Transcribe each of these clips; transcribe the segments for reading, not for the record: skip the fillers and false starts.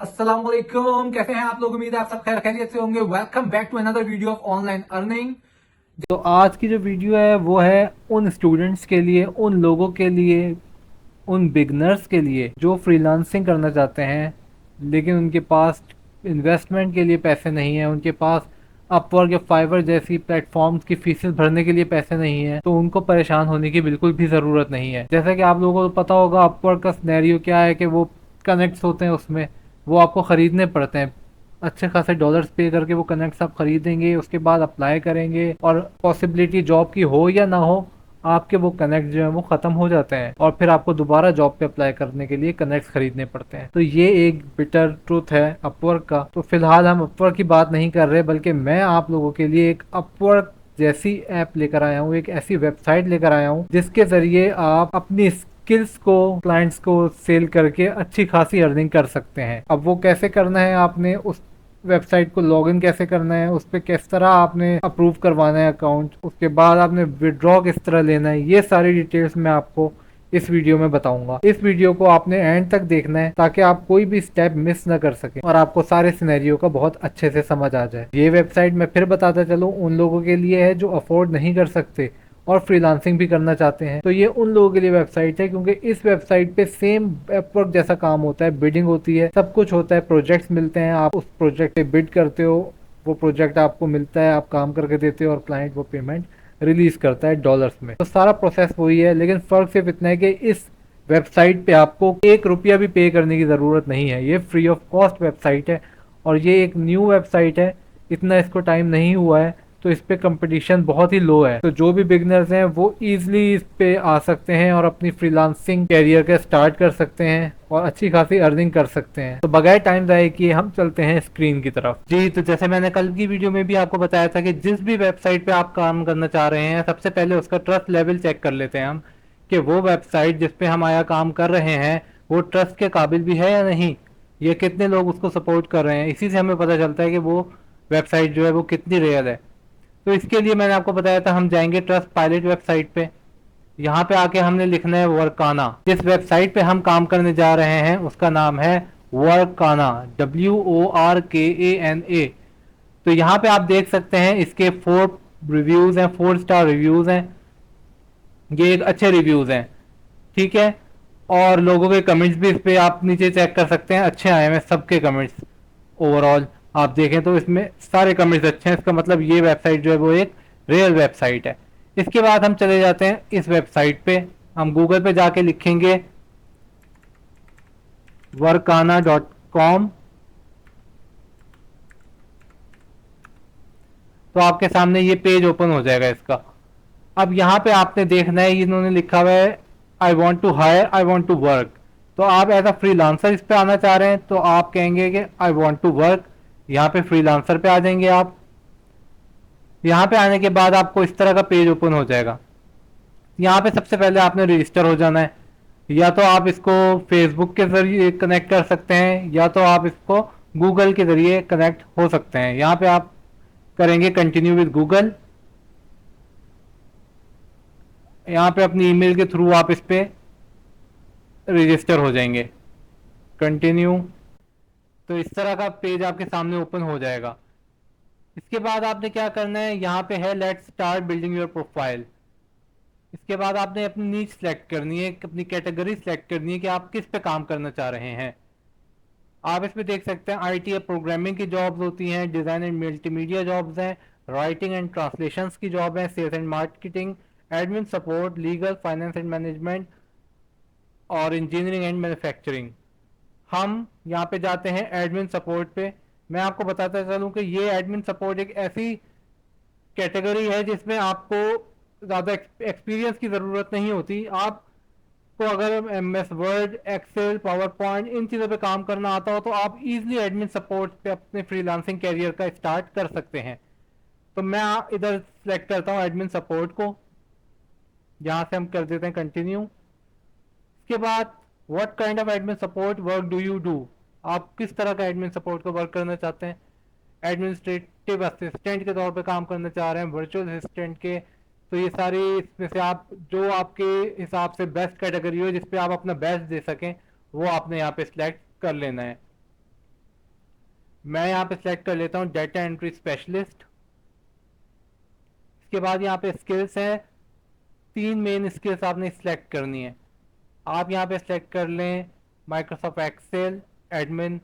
अस्सलाम वालेकुम। कैसे हैं आप लोग? उम्मीद है आप सब खैर खैरियत से होंगे। Welcome back to another video of online earning. तो आज की जो वीडियो है वो है उन स्टूडेंट्स के लिए, उन लोगों के लिए, उन बिगनर्स के लिए जो फ्रीलांसिंग करना चाहते हैं लेकिन उनके पास इन्वेस्टमेंट के लिए पैसे नहीं है, उनके पास अपवर्क या फाइवर जैसी प्लेटफॉर्म्स की फीसेस भरने के लिए पैसे नहीं है। तो उनको परेशान होने की बिल्कुल भी ज़रूरत नहीं है। जैसा कि आप लोगों को पता होगा अपवर्क का सिनेरियो क्या है कि वो कनेक्ट्स होते हैं, उसमें वो आपको ख़रीदने पड़ते हैं। अच्छे खासे डॉलर्स पे करके वो कनेक्ट्स आप खरीदेंगे, उसके बाद अप्लाई करेंगे और पॉसिबिलिटी जॉब की हो या ना हो, आपके वो कनेक्ट जो है वो ख़त्म हो जाते हैं और फिर आपको दोबारा जॉब पे अप्लाई करने के लिए कनेक्ट्स खरीदने पड़ते हैं। तो ये एक बिटर ट्रूथ है अपवर्क का। तो फिलहाल हम अपवर्क की बात नहीं कर रहे, बल्कि मैं आप लोगों के लिए एक अपवर्क जैसी ऐप लेकर आया हूँ, एक ऐसी वेबसाइट लेकर आया हूँ जिसके ज़रिए आप अपनी स्किल्स को क्लाइंट्स को सेल करके अच्छी खासी अर्निंग कर सकते हैं। अब वो कैसे करना है, आपने उस वेबसाइट को लॉगिन कैसे करना है, उस पर किस तरह आपने अप्रूव करवाना है अकाउंट, उसके बाद आपने विड्रॉ किस तरह लेना है, ये सारी डिटेल्स मैं आपको इस वीडियो में बताऊंगा। इस वीडियो को आपने एंड तक देखना है ताकि आप कोई भी स्टेप मिस ना कर सके और आपको सारे सिनेरियो का बहुत अच्छे से समझ आ जाए। ये वेबसाइट मैं फिर बताता चलूँ उन लोगों के लिए है जो अफोर्ड नहीं कर सकते और फ्रीलांसिंग भी करना चाहते हैं। तो ये उन लोगों के लिए वेबसाइट है क्योंकि इस वेबसाइट पे सेम अपवर्क जैसा काम होता है, बिडिंग होती है, सब कुछ होता है, प्रोजेक्ट्स मिलते हैं, आप उस प्रोजेक्ट पे बिड करते हो, वो प्रोजेक्ट आपको मिलता है, आप काम करके देते हो और क्लाइंट वो पेमेंट रिलीज करता है डॉलर्स में। तो सारा प्रोसेस वही है, लेकिन फर्क सिर्फ इतना है कि इस वेबसाइट पे आपको 1 रुपया भी पे करने की ज़रूरत नहीं है। ये फ्री ऑफ कॉस्ट वेबसाइट है और ये एक न्यू वेबसाइट है, इतना इसको टाइम नहीं हुआ है, तो इस पे कंपटीशन बहुत ही लो है। तो जो भी बिगनर्स हैं वो इजीली इस पे आ सकते हैं और अपनी फ्रीलांसिंग कैरियर का स्टार्ट कर सकते हैं और अच्छी खासी अर्निंग कर सकते हैं। तो बगैर टाइम ज़ाया किए हम चलते हैं स्क्रीन की तरफ। जी, तो जैसे मैंने कल की वीडियो में भी आपको बताया था कि जिस भी वेबसाइट पे आप काम करना चाह रहे हैं, सबसे पहले उसका ट्रस्ट लेवल चेक कर लेते हैं हम कि वो वेबसाइट जिस पे हम आया काम कर रहे हैं वो ट्रस्ट के काबिल भी है या नहीं, ये कितने लोग उसको सपोर्ट कर रहे हैं। इसी से हमें पता चलता है कि वो वेबसाइट जो है वो कितनी रियल है। तो इसके लिए मैंने आपको बताया था हम जाएंगे ट्रस्ट पायलट वेबसाइट पे। यहाँ पे आके हमने लिखना है वर्काना। जिस वेबसाइट पे हम काम करने जा रहे हैं उसका नाम है वर्काना, WORKANA। तो यहाँ पे आप देख सकते हैं इसके 4 रिव्यूज हैं, 4 स्टार रिव्यूज हैं, ये एक अच्छे रिव्यूज हैं, ठीक है। और लोगों के कमेंट्स भी इस पे आप नीचे चेक कर सकते हैं, अच्छे आए हैं सबके कमेंट्स। ओवरऑल आप देखें तो इसमें सारे कमेंट्स अच्छे हैं, इसका मतलब ये वेबसाइट जो है वो एक रियल वेबसाइट है। इसके बाद हम चले जाते हैं इस वेबसाइट पे, हम गूगल पे जाके लिखेंगे वर्काना.com। तो आपके सामने ये पेज ओपन हो जाएगा इसका। अब यहाँ पे आपने देखना है, इन्होंने लिखा हुआ है I want to hire, I want to work. तो आप एज अ फ्रीलांसर इस पे आना चाह रहे हैं तो आप कहेंगे कि आई वॉन्ट टू वर्क, यहाँ पे फ्रीलांसर पे आ जाएंगे आप। यहाँ पे आने के बाद आपको इस तरह का पेज ओपन हो जाएगा। यहाँ पे सबसे पहले आपने रजिस्टर हो जाना है। या तो आप इसको फेसबुक के जरिए कनेक्ट कर सकते हैं या तो आप इसको गूगल के जरिए कनेक्ट हो सकते हैं। यहाँ पे आप करेंगे कंटिन्यू विद गूगल। यहाँ पे अपनी ईमेल के थ्रू आप इस पे रजिस्टर हो जाएंगे, कंटिन्यू। तो इस तरह का पेज आपके सामने ओपन हो जाएगा। इसके बाद आपने क्या करना है, यहाँ पे है let's start building your profile. इसके बाद आपने अपनी नीच सेलेक्ट करनी है, अपनी कैटेगरी सेलेक्ट करनी है कि आप किस पे काम करना चाह रहे हैं। आप इसमें देख सकते हैं आईटी या प्रोग्रामिंग की जॉब्स होती हैं, डिज़ाइन एंड मल्टीमीडिया जॉब्स हैं, राइटिंग एंड ट्रांसलेशंस की जॉब है, sales and marketing, admin support, legal, finance and management और इंजीनियरिंग एंड मैन्युफैक्चरिंग। हम यहाँ पे जाते हैं एडमिन सपोर्ट पे। मैं आपको बताता चलूँ कि ये एडमिन सपोर्ट एक ऐसी कैटेगरी है जिसमें आपको ज़्यादा एक्सपीरियंस की ज़रूरत नहीं होती। आपको अगर M S Word, Excel, PowerPoint इन चीज़ों पे काम करना आता हो तो आप इजीली एडमिन सपोर्ट पे अपने फ्रीलांसिंग कैरियर का स्टार्ट कर सकते हैं। तो मैं इधर सेलेक्ट करता हूँ एडमिन सपोर्ट को, यहाँ से हम कर देते हैं कंटिन्यू। इसके बाद what kind of admin support work do you do, आप किस तरह का एडमिन सपोर्ट को वर्क करना चाहते हैं। एडमिनिस्ट्रेटिव असिस्टेंट के तौर पे काम करना चाह रहे हैं, वर्चुअल असिस्टेंट के। तो ये सारी इसमें से आप जो आपके हिसाब से बेस्ट कैटेगरी हो जिस पे आप अपना बेस्ट दे सकें वो आपने यहाँ पे सिलेक्ट कर लेना है। मैं यहाँ पे सिलेक्ट कर लेता हूँ डाटा एंट्री स्पेशलिस्ट। इसके बाद यहाँ पे स्किल्स है, 3 मेन स्किल्स आपने सिलेक्ट करनी है। आप यहाँ पे सिलेक्ट कर लें Microsoft Excel, admin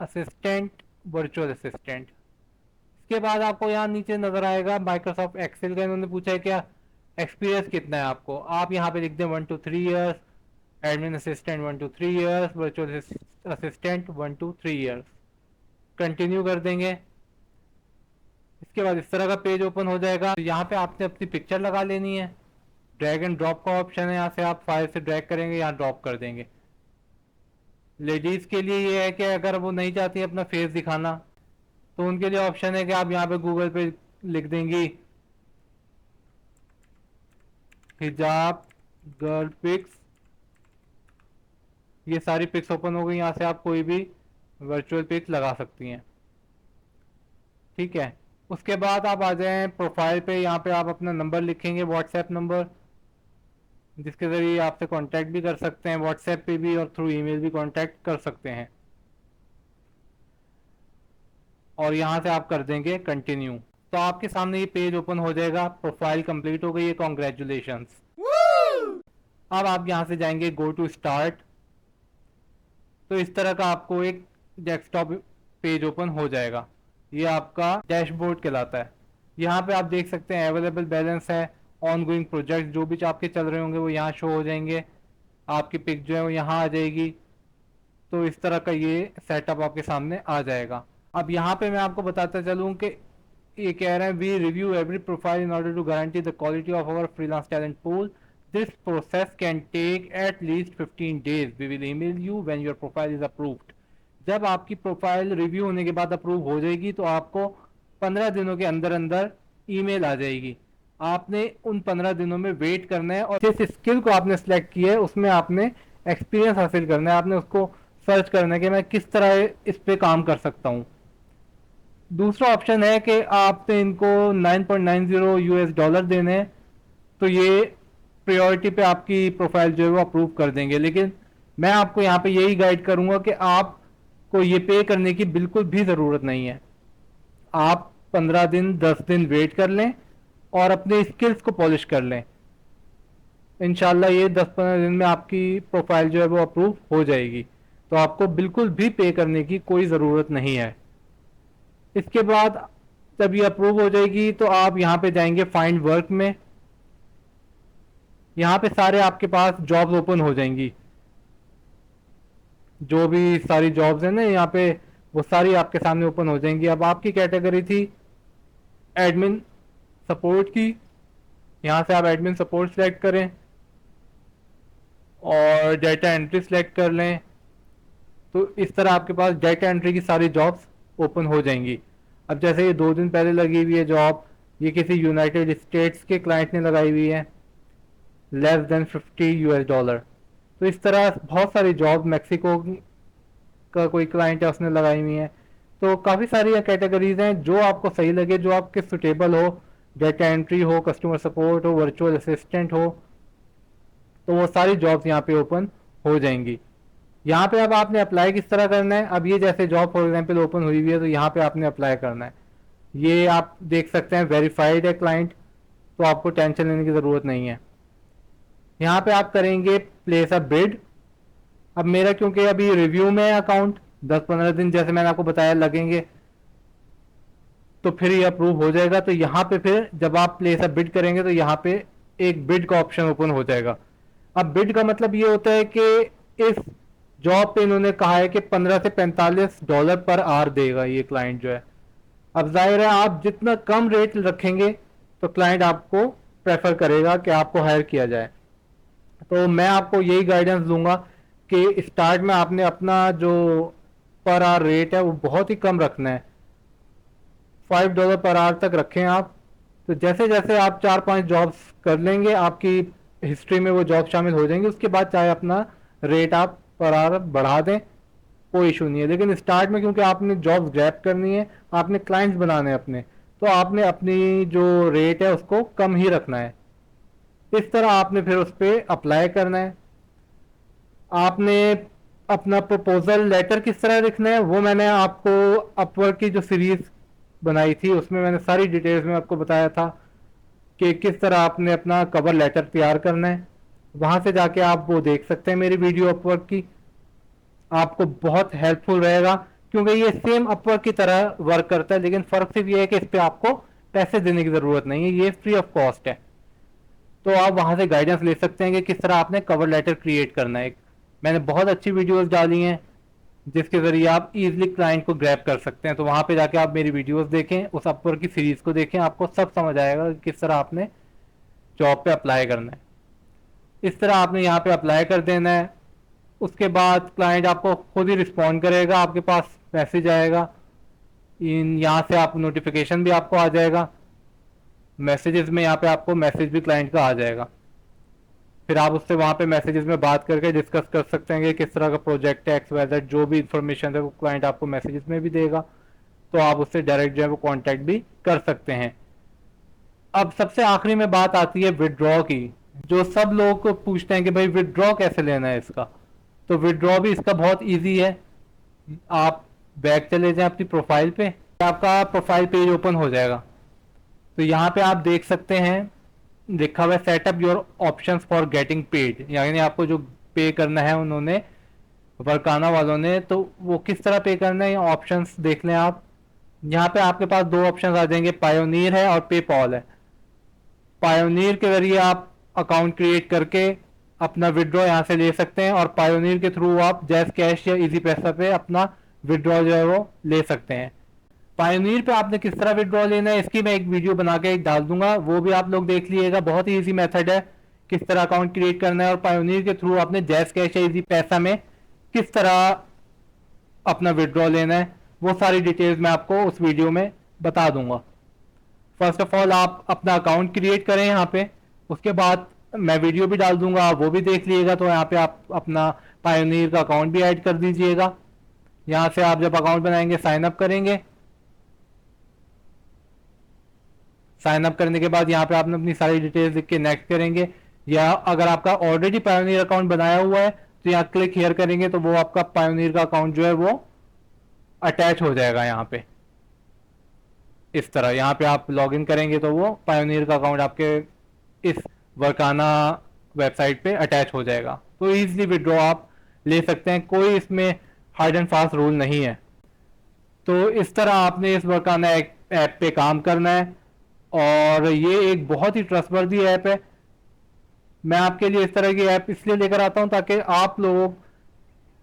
assistant, virtual assistant. इसके बाद आपको यहाँ नीचे नजर आएगा माइक्रोसॉफ्ट एक्सेल का इन्होंने पूछा है क्या एक्सपीरियंस कितना है आपको। आप यहाँ पे लिख दें 1 to 3 years, admin assistant 1 to 3 years, virtual assistant 1 to 3 years। Continue कर देंगे। इसके बाद इस तरह का पेज ओपन हो जाएगा। तो यहाँ पे आपने अपनी पिक्चर लगा लेनी है। ड्रैग एंड ड्रॉप का ऑप्शन है, यहाँ से आप फाइल से ड्रैग करेंगे, यहाँ ड्रॉप कर देंगे। लेडीज के लिए ये है कि अगर वो नहीं चाहती अपना फेस दिखाना तो उनके लिए ऑप्शन है कि आप यहाँ पे गूगल पे लिख देंगी हिजाब गर्ल पिक्स। ये सारी पिक्स ओपन हो गई, यहाँ से आप कोई भी वर्चुअल पिक्स लगा सकती हैं। ठीक है, उसके बाद आप आ जाएं प्रोफाइल पे। यहाँ पे आप अपना नंबर लिखेंगे, व्हाट्सएप नंबर, जिसके ज़रिए आपसे कांटेक्ट भी कर सकते हैं, व्हाट्सएप पे भी और थ्रू ईमेल भी कांटेक्ट कर सकते हैं। और यहाँ से आप कर देंगे कंटिन्यू। तो आपके सामने ये पेज ओपन हो जाएगा। प्रोफाइल कंप्लीट हो गई है, कॉन्ग्रेचुलेशंस। अब आप यहाँ से जाएंगे गो टू स्टार्ट। तो इस तरह का आपको एक डेस्कटॉप पेज ओपन हो जाएगा। ये आपका डैशबोर्ड कहलाता है। यहाँ पे आप देख सकते हैं अवेलेबल बैलेंस है, ऑन गोइंग प्रोजेक्ट जो भी आपके चल रहे होंगे वो यहाँ शो हो जाएंगे। आपकी पिक जो है वो यहाँ आ जाएगी। तो इस तरह का ये सेटअप आपके सामने आ जाएगा। अब यहाँ पे मैं आपको बताता चलूँ कि ये कह रहे हैं we review every profile in order to guarantee the quality of our freelance talent pool. This process can take at least 15 days। We will email you when your profile is approved. जब आपकी profile review होने के बाद approve हो जाएगी तो आपको 15 दिनों के अंदर अंदर ईमेल आ जाएगी। आपने उन 15 दिनों में वेट करना है और जिस स्किल को आपने सेलेक्ट किया है उसमें आपने एक्सपीरियंस हासिल करना है। आपने उसको सर्च करना है कि मैं किस तरह इस पे काम कर सकता हूँ। दूसरा ऑप्शन है कि आपने इनको 9.90 यूएस डॉलर देने हैं, तो ये प्रायोरिटी पे आपकी प्रोफाइल जो है वो अप्रूव कर देंगे। लेकिन मैं आपको यहाँ पे यही गाइड करूंगा कि आपको ये पे करने की बिल्कुल भी ज़रूरत नहीं है। आप 15 दिन 10 दिन वेट कर लें और अपने स्किल्स को पॉलिश कर लें। इंशाल्लाह ये 10-15 दिन में आपकी प्रोफाइल जो है वो अप्रूव हो जाएगी। तो आपको बिल्कुल भी पे करने की कोई ज़रूरत नहीं है। इसके बाद जब ये अप्रूव हो जाएगी तो आप यहाँ पे जाएंगे फाइंड वर्क में। यहाँ पे सारे आपके पास जॉब्स ओपन हो जाएंगी। जो भी सारी जॉब्स हैं ना यहाँ पे वो सारी आपके सामने ओपन हो जाएंगी। अब आपकी कैटेगरी थी एडमिन सपोर्ट की, यहाँ से आप एडमिन सपोर्ट सेलेक्ट करें और डेटा एंट्री सेलेक्ट कर लें। तो इस तरह आपके पास डेटा एंट्री की सारी जॉब्स ओपन हो जाएंगी। अब जैसे ये 2 दिन पहले लगी हुई है जॉब, ये किसी यूनाइटेड स्टेट्स के क्लाइंट ने लगाई हुई है, लेस देन 50 यूएस डॉलर। तो इस तरह बहुत सारी जॉब, मैक्सिको का कोई क्लाइंट है उसने लगाई हुई है। तो काफ़ी सारी कैटेगरीज हैं, जो आपको सही लगे, जो आपके सुटेबल हो, डेटा एंट्री हो, कस्टमर सपोर्ट हो, वर्चुअल असिस्टेंट हो, तो वो सारी जॉब्स यहाँ पे ओपन हो जाएंगी। यहाँ पे अब आपने अप्लाई किस तरह करना है। अब ये जैसे जॉब फॉर एग्जांपल ओपन हुई हुई है तो यहाँ पे आपने अप्लाई करना है। ये आप देख सकते हैं वेरीफाइड है क्लाइंट, तो आपको टेंशन लेने की ज़रूरत नहीं है। यहाँ पे आप करेंगे प्लेस अ बिड। अब मेरा क्योंकि अभी रिव्यू में है अकाउंट, 10-15 दिन जैसे मैंने आपको बताया लगेंगे, तो फिर ये अप्रूव हो जाएगा। तो यहाँ पे फिर जब आप प्लेस अ बिड करेंगे तो यहाँ पे एक बिड का ऑप्शन ओपन हो जाएगा। अब बिड का मतलब ये होता है कि इस जॉब पे इन्होंने कहा है कि 15 से 45 डॉलर पर आवर देगा ये क्लाइंट जो है। अब जाहिर है आप जितना कम रेट रखेंगे तो क्लाइंट आपको प्रेफर करेगा कि आपको हायर किया जाए। तो मैं आपको यही गाइडेंस दूंगा कि स्टार्ट में आपने अपना जो पर आवर रेट है वो बहुत ही कम रखना है, $5 पर आवर तक रखें आप। तो जैसे जैसे आप 4-5 जॉब्स कर लेंगे आपकी हिस्ट्री में वो जॉब शामिल हो जाएंगी, उसके बाद चाहे अपना रेट आप पर आवर बढ़ा दें, कोई इशू नहीं है। लेकिन स्टार्ट में क्योंकि आपने जॉब्स ग्रैब करनी है, आपने क्लाइंट्स बनाने हैं अपने, तो आपने अपनी जो रेट है उसको कम ही रखना है। इस तरह आपने फिर उस पर अप्लाई करना है। आपने अपना प्रपोजल लेटर किस तरह लिखना है वो मैंने आपको अपवर्क की जो सीरीज बनाई थी उसमें मैंने सारी डिटेल्स में आपको बताया था कि किस तरह आपने अपना कवर लेटर तैयार करना है। वहां से जाके आप वो देख सकते हैं मेरी वीडियो अपवर्क की, आपको बहुत हेल्पफुल रहेगा क्योंकि ये सेम अपवर्क की तरह वर्क करता है, लेकिन फर्क सिर्फ ये है कि इस पे आपको पैसे देने की जरूरत नहीं है, ये फ्री ऑफ कॉस्ट है। तो आप वहां से गाइडेंस ले सकते हैं कि किस तरह आपने कवर लेटर क्रिएट करना है। मैंने बहुत अच्छी वीडियोस डाली हैं जिसके जरिए आप इजीली क्लाइंट को ग्रैब कर सकते हैं। तो वहां पे जाके आप मेरी वीडियोस देखें, उस अपवर्क की सीरीज को देखें, आपको सब समझ आएगा कि किस तरह आपने जॉब पे अप्लाई करना है। इस तरह आपने यहाँ पे अप्लाई कर देना है। उसके बाद क्लाइंट आपको खुद ही रिस्पॉन्ड करेगा, आपके पास मैसेज आएगा, इन यहाँ से आप नोटिफिकेशन भी आपको आ जाएगा, मैसेजेस में यहाँ पे आपको मैसेज भी क्लाइंट का आ जाएगा। फिर आप उससे वहाँ पे मैसेजेस में बात करके डिस्कस कर सकते हैं कि किस तरह का प्रोजेक्ट है, XYZ जो भी इंफॉर्मेशन है वो क्लाइंट आपको मैसेजेस में भी देगा, तो आप उससे डायरेक्ट जो है वो कॉन्टैक्ट भी कर सकते हैं। अब सबसे आखिरी में बात आती है विदड्रॉ की, जो सब लोग को पूछते हैं कि भाई विदड्रॉ कैसे लेना है इसका। तो विदड्रॉ भी इसका बहुत ईजी है। आप बैक चले जाएं अपनी प्रोफाइल पे, आपका प्रोफाइल पेज ओपन हो जाएगा। तो यहाँ पे आप देख सकते हैं लिखा हुआ है setup your options for getting paid, यानी आपको जो पे करना है उन्होंने वर्काना वालों ने, तो वो किस तरह पे करना है ऑप्शंस देख लें आप। यहाँ पे आपके पास दो ऑप्शंस आ जाएंगे, पायोनियर है और पेपॉल है। पायोनियर के जरिए आप अकाउंट क्रिएट करके अपना विड्रॉ यहाँ से ले सकते हैं, और पायोनियर के थ्रू आप जैस कैश या इजी पैसा पे अपना विड्रॉ जो है वो ले सकते हैं। पायोनियर पे आपने किस तरह विड्रॉ लेना है इसकी मैं एक वीडियो बना के डाल दूंगा, वो भी आप लोग देख लीजिएगा। बहुत ही इजी मेथड है किस तरह अकाउंट क्रिएट करना है, और पायोनियर के थ्रू आपने जैस कैश या इजी पैसा में किस तरह अपना विड्रॉ लेना है, वो सारी डिटेल्स मैं आपको उस वीडियो में बता दूंगा। फर्स्ट ऑफ ऑल आप अपना अकाउंट क्रिएट करें यहाँ पे, उसके बाद मैं वीडियो भी डाल दूंगा, आप वो भी देख लीजिएगा। तो यहाँ पे आप अपना पायोनियर का अकाउंट भी ऐड कर दीजिएगा। यहाँ से आप जब अकाउंट बनाएंगे साइन अप करेंगे, साइन अप करने के बाद यहाँ पे आपने अपनी सारी डिटेल्स लिख के नेक्स्ट करेंगे, या अगर आपका ऑलरेडी पायोनियर अकाउंट बनाया हुआ है तो यहाँ क्लिक हियर करेंगे तो वो आपका पायोनियर का अकाउंट जो है वो अटैच हो जाएगा। यहाँ पे इस तरह यहाँ पे आप लॉगिन करेंगे तो वो पायोनियर का अकाउंट आपके इस वर्काना वेबसाइट पे अटैच हो जाएगा। तो इजीली विड्रॉ आप ले सकते हैं, कोई इसमें हार्ड एंड फास्ट रूल नहीं है। तो इस तरह आपने इस वर्काना ऐप पे काम करना है, और ये एक बहुत ही ट्रस्टवर्दी ऐप है। मैं आपके लिए इस तरह की ऐप इसलिए लेकर आता हूं ताकि आप लोग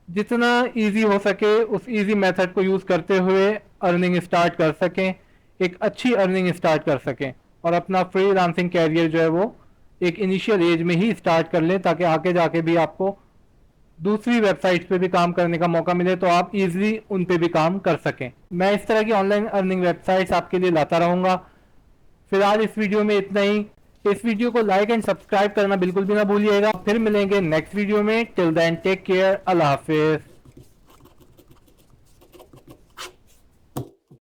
जितना इजी हो सके उस इजी मेथड को यूज करते हुए अर्निंग स्टार्ट कर सकें, एक अच्छी अर्निंग स्टार्ट कर सकें, और अपना फ्रीलांसिंग कैरियर जो है वो एक इनिशियल एज में ही स्टार्ट कर लें, ताकि आगे जाके भी आपको दूसरी वेबसाइट्स पे भी काम करने का मौका मिले तो आप इजीली उन पे भी काम कर सकें। मैं इस तरह की ऑनलाइन अर्निंग वेबसाइट्स आपके लिए लाता रहूंगा। फिलहाल इस वीडियो में इतना ही। इस वीडियो को लाइक एंड सब्सक्राइब करना बिल्कुल भी ना भूलिएगा। फिर मिलेंगे नेक्स्ट वीडियो में। टिल देन टेक केयर, अल्लाह हाफिज।